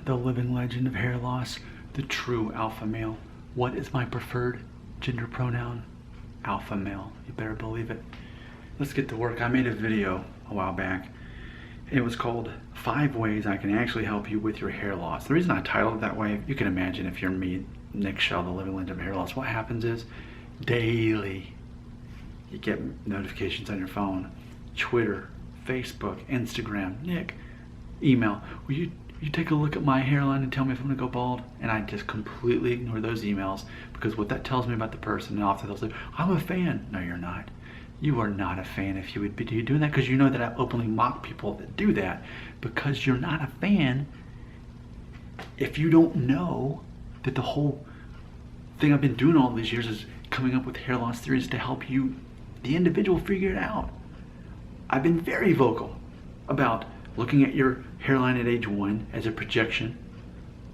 the living legend of hair loss, the true alpha male. What is my preferred gender pronoun? Alpha male. You better believe it. Let's get to work. I made a video a while back. It was called 5 Ways I Can Actually Help You With Your Hair Loss. The reason I titled it that way, you can imagine if you're me, Nick Shell, the living legend of hair loss, what happens is daily you get notifications on your phone, Twitter, Facebook, Instagram, Nick, email. Will you take a look at my hairline and tell me if I'm gonna go bald? And I just completely ignore those emails because what that tells me about the person, and often they'll say, I'm a fan. No, you're not. You are not a fan if you would be doing that, because you know that I openly mock people that do that. Because you're not a fan if you don't know that the whole thing I've been doing all these years is coming up with hair loss theories to help you, the individual, figure it out. I've been very vocal about looking at your hairline at age 1 as a projection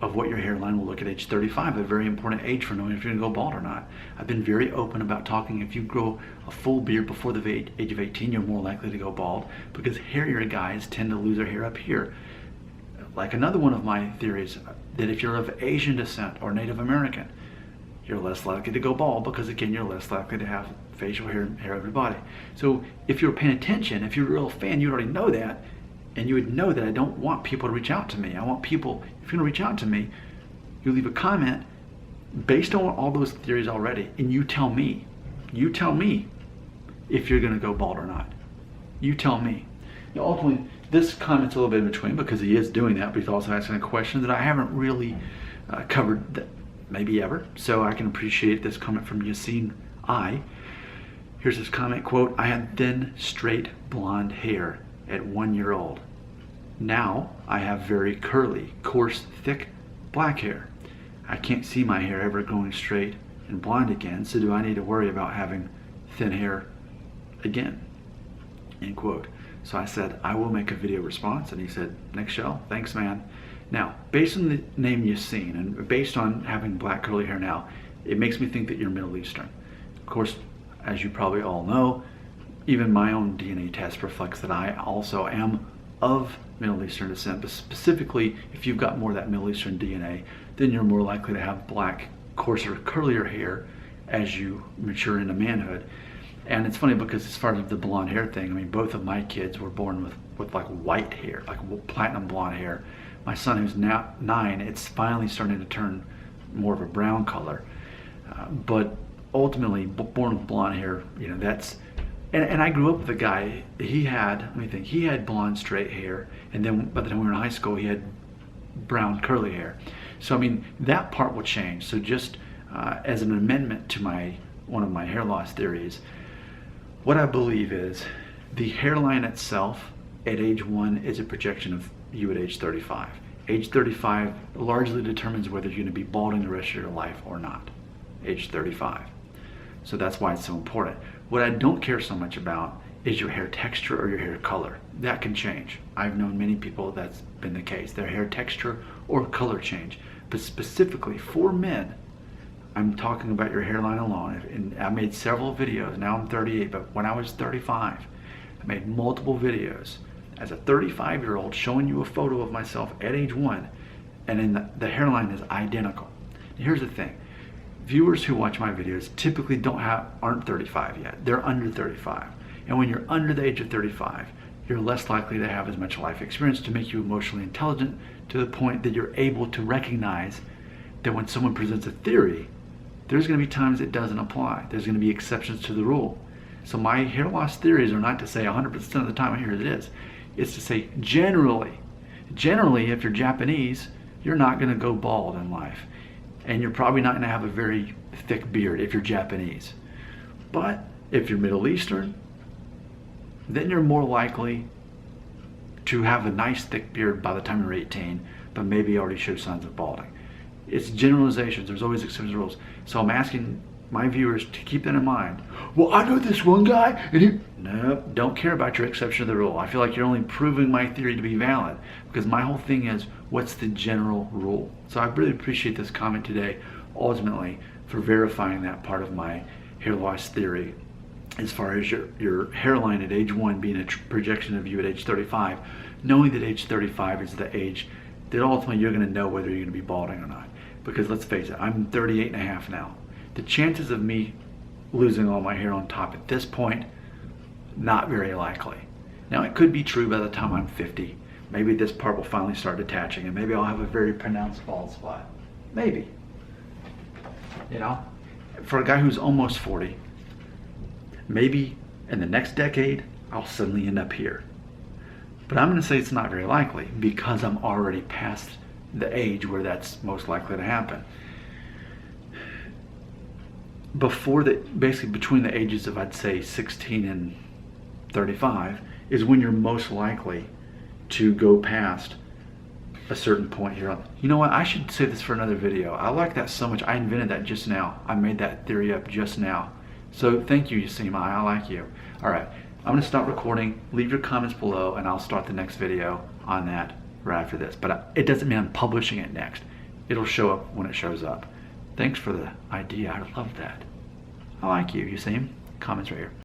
of what your hairline will look at age 35, a very important age for knowing if you're gonna go bald or not. I've been very open about talking, if you grow a full beard before the age of 18, you're more likely to go bald, because hairier guys tend to lose their hair up here. Like another one of my theories, that if you're of Asian descent or Native American, you're less likely to go bald, because again, you're less likely to have facial hair of your body. So if you're paying attention, if you're a real fan, you'd already know that, and you would know that I don't want people to reach out to me. I want people, if you're gonna reach out to me, you leave a comment based on all those theories already, and you tell me if you're gonna go bald or not. You tell me. Now, ultimately, this comment's a little bit in between because he is doing that, but he's also asking a question that I haven't really covered maybe ever. So I can appreciate this comment from Yassine I. Here's his comment, quote, I had thin, straight, blonde hair at 1 year old. Now I have very curly, coarse, thick, black hair. I can't see my hair ever going straight and blonde again, so do I need to worry about having thin hair again? End quote. So I said, I will make a video response, and he said, Nick Shell, thanks man. Now, based on the name you've seen, and based on having black curly hair now, it makes me think that you're Middle Eastern. Of course, as you probably all know, even my own DNA test reflects that I also am of Middle Eastern descent, but specifically, if you've got more of that Middle Eastern DNA, then you're more likely to have black, coarser, curlier hair as you mature into manhood. And it's funny because as far as the blonde hair thing, I mean, both of my kids were born with like white hair, like platinum blonde hair. My son, who's now 9, it's finally starting to turn more of a brown color. But ultimately, born with blonde hair, you know, that's, and I grew up with a guy, he had blonde straight hair, and then by the time we were in high school, he had brown curly hair. So I mean, that part will change. So just as an amendment to one of my hair loss theories, what I believe is the hairline itself at age 1 is a projection of you at age 35. Age 35 largely determines whether you're going to be balding the rest of your life or not. Age 35. So that's why it's so important. What I don't care so much about is your hair texture or your hair color. That can change. I've known many people that's been the case. Their hair texture or color change. But specifically for men, I'm talking about your hairline alone. And I made several videos. Now I'm 38, but when I was 35, I made multiple videos as a 35-year-old showing you a photo of myself at age 1, and then the hairline is identical. And here's the thing. Viewers who watch my videos typically aren't 35 yet. They're under 35. And when you're under the age of 35, you're less likely to have as much life experience to make you emotionally intelligent to the point that you're able to recognize that when someone presents a theory, there's going to be times it doesn't apply. There's going to be exceptions to the rule. So my hair loss theories are not to say 100% of the time here it is. It's to say generally, if you're Japanese, you're not going to go bald in life. And you're probably not going to have a very thick beard if you're Japanese. But if you're Middle Eastern, then you're more likely to have a nice thick beard by the time you're 18, but maybe already show signs of balding. It's generalizations. There's always exceptions to rules. So I'm asking my viewers to keep that in mind. Well, I know this one guy, and he... No, don't care about your exception to the rule. I feel like you're only proving my theory to be valid, because my whole thing is, what's the general rule? So I really appreciate this comment today, ultimately, for verifying that part of my hair loss theory, as far as your hairline at age 1 being a projection of you at age 35, knowing that age 35 is the age then ultimately you're going to know whether you're going to be balding or not. Because let's face it, I'm 38 and a half now. The chances of me losing all my hair on top at this point, not very likely. Now it could be true by the time I'm 50. Maybe this part will finally start detaching and maybe I'll have a very pronounced bald spot. Maybe. You know, for a guy who's almost 40, maybe in the next decade, I'll suddenly end up here. But I'm going to say it's not very likely because I'm already past the age where that's most likely to happen. Basically between the ages of, I'd say, 16 and 35 is when you're most likely to go past a certain point here. You know what? I should say this for another video. I like that so much. I invented that just now. I made that theory up just now. So thank you, Yasima. I like you. All right. I'm going to stop recording. Leave your comments below, and I'll start the next video on that right after this. But it doesn't mean I'm publishing it next. It'll show up when it shows up. Thanks for the idea. I love that. I like you. You see him? Comments right here.